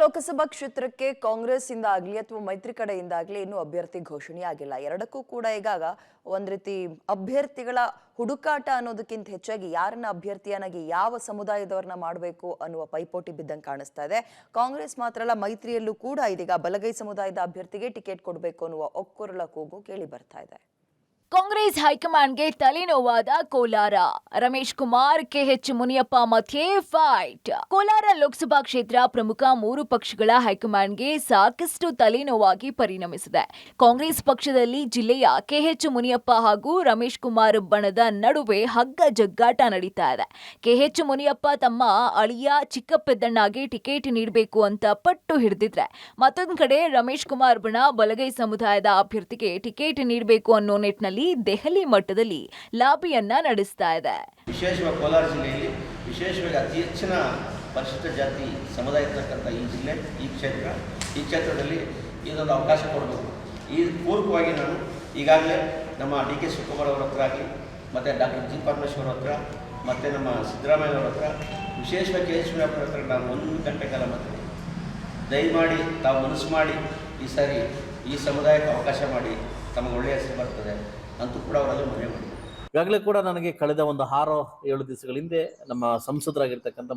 ಲೋಕಸಭಾ ಕ್ಷೇತ್ರಕ್ಕೆ ಕಾಂಗ್ರೆಸ್ ಇಂದ ಆಗಲಿ ಅಥವಾ ಮೈತ್ರಿ ಕಡೆಯಿಂದ ಆಗಲಿ ಇನ್ನೂ ಅಭ್ಯರ್ಥಿ ಘೋಷಣೆ ಆಗಿಲ್ಲ. ಎರಡಕ್ಕೂ ಕೂಡ ಈಗ ಒಂದ್ ರೀತಿ ಅಭ್ಯರ್ಥಿಗಳ ಹುಡುಕಾಟ ಅನ್ನೋದಕ್ಕಿಂತ ಹೆಚ್ಚಾಗಿ ಯಾರನ್ನ ಅಭ್ಯರ್ಥಿಯನ್ನಾಗಿ ಯಾವ ಸಮುದಾಯದವರನ್ನ ಮಾಡಬೇಕು ಅನ್ನುವ ಪೈಪೋಟಿ ಬಿದ್ದಂಗೆ ಕಾಣಿಸ್ತಾ ಇದೆ. ಕಾಂಗ್ರೆಸ್ ಮಾತ್ರ ಅಲ್ಲ, ಮೈತ್ರಿಯಲ್ಲೂ ಕೂಡ ಇದೀಗ ಬಲಗೈ ಸಮುದಾಯದ ಅಭ್ಯರ್ಥಿಗೆ ಟಿಕೆಟ್ ಕೊಡಬೇಕು ಅನ್ನುವ ಒಕ್ಕೊರಲ ಕೂಗು ಕೇಳಿ ಬರ್ತಾ ಇದೆ. ಕಾಂಗ್ರೆಸ್ ಹೈಕಮಾಂಡ್ಗೆ ತಲೆನೋವಾದ ಕೋಲಾರ. ರಮೇಶ್ ಕುಮಾರ್, ಕೆಎಚ್ ಮುನಿಯಪ್ಪ ಮಧ್ಯೆ ಫೈಟ್. ಕೋಲಾರ ಲೋಕಸಭಾ ಕ್ಷೇತ್ರ ಪ್ರಮುಖ ಮೂರು ಪಕ್ಷಗಳ ಹೈಕಮಾಂಡ್ಗೆ ಸಾಕಷ್ಟು ತಲೆನೋವಾಗಿ ಪರಿಣಮಿಸಿದೆ. ಕಾಂಗ್ರೆಸ್ ಪಕ್ಷದಲ್ಲಿ ಜಿಲ್ಲೆಯ ಕೆಎಚ್ ಮುನಿಯಪ್ಪ ಹಾಗೂ ರಮೇಶ್ ಕುಮಾರ್ ಬಣದ ನಡುವೆ ಹಗ್ಗ ಜಗ್ಗಾಟ ನಡೀತಾ ಇದೆ. ಕೆಎಚ್ ಮುನಿಯಪ್ಪ ತಮ್ಮ ಅಳಿಯ ಚಿಕ್ಕಪೆದ್ದಣ್ಣಗೆ ಟಿಕೆಟ್ ನೀಡಬೇಕು ಅಂತ ಪಟ್ಟು ಹಿಡಿದಿದ್ರೆ, ಮತ್ತೊಂದು ಕಡೆ ರಮೇಶ್ ಕುಮಾರ್ ಬಣ ಬಲಗೈ ಸಮುದಾಯದ ಅಭ್ಯರ್ಥಿಗೆ ಟಿಕೆಟ್ ನೀಡಬೇಕು ಅನ್ನೋ ನಿಟ್ಟಿನಲ್ಲಿ ದೆಹಲಿ ಮಟ್ಟದಲ್ಲಿ ಲಾಬಿಯನ್ನ ನಡೆಸ್ತಾ ಇದೆ. ವಿಶೇಷವಾಗಿ ಕೋಲಾರ ಜಿಲ್ಲೆಯಲ್ಲಿ ವಿಶೇಷವಾಗಿ ಅತಿ ಹೆಚ್ಚಿನ ಪರಿಶಿಷ್ಟ ಜಾತಿ ಸಮುದಾಯ ಇರ್ತಕ್ಕಂಥ ಈ ಜಿಲ್ಲೆ, ಈ ಕ್ಷೇತ್ರದಲ್ಲಿ ಇದೊಂದು ಅವಕಾಶ ಕೊಡಬೇಕು. ಈ ಪೂರ್ವಕವಾಗಿ ನಾನು ಈಗಾಗಲೇ ನಮ್ಮ ಡಿ ಕೆ ಶಿವಕುಮಾರ್ ಅವರ ಹತ್ರ ಆಗಲಿ, ಮತ್ತು ಡಾಕ್ಟರ್ ಜಿ ಪರಮೇಶ್ವರ್ ಹತ್ರ, ಮತ್ತು ನಮ್ಮ ಸಿದ್ದರಾಮಯ್ಯ ಅವರ ಹತ್ರ, ವಿಶೇಷವಾಗಿ ಕೆ ಎಚ್ ಮುನಿಯಪ್ಪರ ಹತ್ರ ನಾನು 1 ಗಂಟೆ ಕಾಲ ಮಾತಾಡಿ, ದಯಮಾಡಿ ತಾವು ಮನಸ್ಸು ಮಾಡಿ ಈ ಸಾರಿ ಈ ಸಮುದಾಯಕ್ಕೆ ಅವಕಾಶ ಮಾಡಿ, ತಮಗೆ ಒಳ್ಳೆಯ ಹೆಸರು ಬರ್ತದೆ ಅಂತೂ ಕೂಡ ಅವರಲ್ಲಿ ಮನೆ ಮಾಡಿ. ಈಗಾಗಲೇ ಕೂಡ ನನಗೆ ಕಳೆದ ಒಂದು 6-7 ದಿವಸಗಳ ಹಿಂದೆ ನಮ್ಮ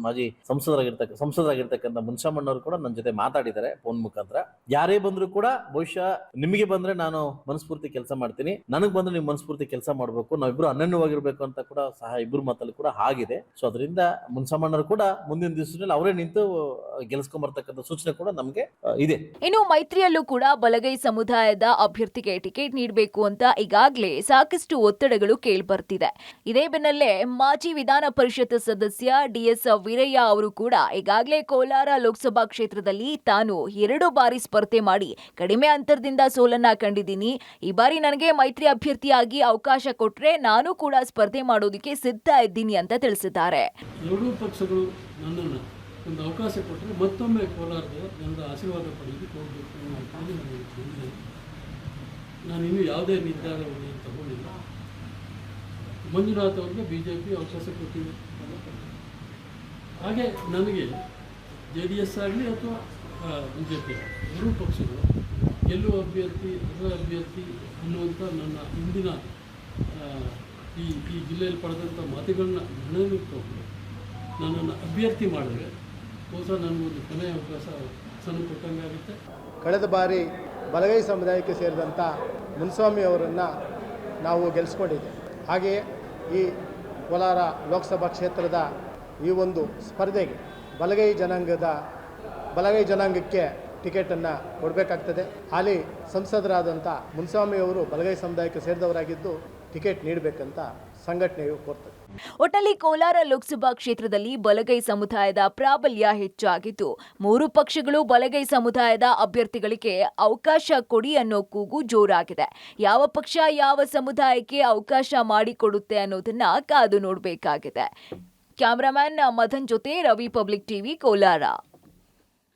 ಮಾಜಿ ಸಂಸದರಾಗಿರ್ತಕ್ಕಂಥ ಮುನ್ಸಮ್ಮಣ್ಣವರು ಕೂಡ ನನ್ನ ಜೊತೆ ಮಾತಾಡಿದ್ದಾರೆ ಫೋನ್ ಮುಖಾಂತರ. ಯಾರೇ ಬಂದ್ರು ಕೂಡ ಬಹುಶಃ ನಿಮಗೆ ಬಂದ್ರೆ ನಾನು ಮನಸ್ಫೂರ್ತಿ ಕೆಲಸ ಮಾಡ್ತೀನಿ, ನನಗೆ ಬಂದ್ರೆ ನೀವು ಮನಸ್ಫೂರ್ತಿ ಕೆಲಸ ಮಾಡಬೇಕು, ನಾವಿಬ್ರು ಅನನ್ಯವಾಗಿರ್ಬೇಕು ಅಂತ ಕೂಡ ಸಹ ಇಬ್ಬರು ಮಾತಲ್ಲಿ ಕೂಡ ಆಗಿದೆ. ಸೊ ಅದರಿಂದ ಮುನ್ಸಮ್ಮಣ್ಣರು ಕೂಡ ಮುಂದಿನ ದಿವಸದಲ್ಲಿ ಅವರೇ ನಿಂತು ಗೆಲ್ಸ್ಕೊಂಡ್ಬರ್ತಕ್ಕಂಥ ಸೂಚನೆ ಕೂಡ ನಮಗೆ ಇದೆ. ಇನ್ನು ಮೈತ್ರಿಯಲ್ಲೂ ಕೂಡ ಬಲಗೈ ಸಮುದಾಯದ ಅಭ್ಯರ್ಥಿಗೆ ಟಿಕೆಟ್ ನೀಡಬೇಕು ಅಂತ ಈಗಾಗಲೇ ಸಾಕಷ್ಟು ಒತ್ತಡಗಳು ಬರ್ತಿದೆ. ಇದೇ ಬೆನ್ನಲ್ಲೇ ಮಾಜಿ ವಿಧಾನ ಪರಿಷತ್ ಸದಸ್ಯ ಡಿಎಸ್ ವೀರಯ್ಯ ಅವರು ಕೂಡ ಈಗಾಗಲೇ ಕೋಲಾರ ಲೋಕಸಭಾ ಕ್ಷೇತ್ರದಲ್ಲಿ ತಾನು 2 ಬಾರಿ ಸ್ಪರ್ಧೆ ಮಾಡಿ ಕಡಿಮೆ ಅಂತರದಿಂದ ಸೋಲನ್ನ ಕಂಡಿದ್ದೀನಿ, ಈ ಬಾರಿ ನನಗೆ ಮೈತ್ರಿ ಅಭ್ಯರ್ಥಿಯಾಗಿ ಅವಕಾಶ ಕೊಟ್ರೆ ನಾನು ಕೂಡ ಸ್ಪರ್ಧೆ ಮಾಡೋದಕ್ಕೆ ಸಿದ್ಧ ಇದ್ದೀನಿ ಅಂತ ತಿಳಿಸಿದ್ದಾರೆ. ಎರಡೂ ಪಕ್ಷಗಳು ನನ್ನನ್ನು ಒಂದು ಅವಕಾಶ ಕೊಟ್ಟರೆ ಮತ್ತೊಮ್ಮೆ ಕೋಲಾರದ ಜನರ ಆಶೀರ್ವಾದ ಪಡೆಯೋದಕ್ಕೆ ಹೋಗಬೇಕು. ನಾನು ಇನ್ನೂ ಯಾವುದೇ ನಿರ್ಧಾರವನ್ನು ತಗೊಂಡಿಲ್ಲ. ಮಂಜುನಾಥ್ ಅವ್ರಿಗೆ BJP ಅವಕಾಶ ಕೊಟ್ಟಿದೆ. ಹಾಗೆ ನನಗೆ JDS ಆಗಲಿ ಅಥವಾ BJP ಎರಡೂ ಪಕ್ಷಗಳು ಗೆಲ್ಲುವ ಅಭ್ಯರ್ಥಿ ಅಭ್ಯರ್ಥಿ ಅನ್ನುವಂಥ ನನ್ನ ಹಿಂದಿನ ಈ ಜಿಲ್ಲೆಯಲ್ಲಿ ಪಡೆದಂಥ ಮಾತುಗಳನ್ನ ಗಣನೆಗೆ ತಗೊಂಡು ನನ್ನನ್ನು ಅಭ್ಯರ್ಥಿ ಮಾಡಿದ್ರೆ ಬಹುಶಃ ನನಗೊಂದು ಕೊನೆಯ ಅವಕಾಶ ಕೊಟ್ಟಂಗಾಗುತ್ತೆ. ಕಳೆದ ಬಾರಿ ಬಲಗೈ ಸಮುದಾಯಕ್ಕೆ ಸೇರಿದಂಥ ಮುನ್ಸ್ವಾಮಿ ಅವರನ್ನು ನಾವು ಗೆಲ್ಲಿಸ್ಕೊಂಡಿದ್ದೇವೆ. ಹಾಗೆಯೇ ಈ ಕೋಲಾರ ಲೋಕಸಭಾ ಕ್ಷೇತ್ರದ ಈ ಒಂದು ಸ್ಪರ್ಧೆಗೆ ಬಲಗೈ ಜನಾಂಗಕ್ಕೆ ಟಿಕೆಟನ್ನು ಕೊಡಬೇಕಾಗ್ತದೆ. ಹಾಲಿ ಸಂಸದರಾದಂಥ ಮುನ್ಸ್ವಾಮಿ ಅವರು ಬಲಗೈ ಸಮುದಾಯಕ್ಕೆ ಸೇರಿದವರಾಗಿದ್ದು ಟಿಕೆಟ್ ನೀಡಬೇಕಂತ ಸಂಘಟನೆಯು ಕೋರ್ತದೆ. ಒಟ್ಟಲ್ಲಿ ಕೋಲಾರ ಲೋಕಸಭಾ ಕ್ಷೇತ್ರದಲ್ಲಿ ಬಲಗೈ ಸಮುದಾಯದ ಪ್ರಾಬಲ್ಯ ಹೆಚ್ಚಾಗಿದ್ದು, ಮೂರು ಪಕ್ಷಗಳು ಬಲಗೈ ಸಮುದಾಯದ ಅಭ್ಯರ್ಥಿಗಳಿಗೆ ಅವಕಾಶ ಕೊಡಿ ಅನ್ನೋ ಕೂಗು ಜೋರಾಗಿದೆ. ಯಾವ ಪಕ್ಷ ಯಾವ ಸಮುದಾಯಕ್ಕೆ ಅವಕಾಶ ಮಾಡಿಕೊಡುತ್ತೆ ಅನ್ನೋದನ್ನ ಕಾದು ನೋಡಬೇಕಾಗಿದೆ. ಕ್ಯಾಮರಾಮನ್ ಮದನ್ ಜೊತೆ ರವಿ, ಪಬ್ಲಿಕ್ ಟಿವಿ, ಕೋಲಾರ.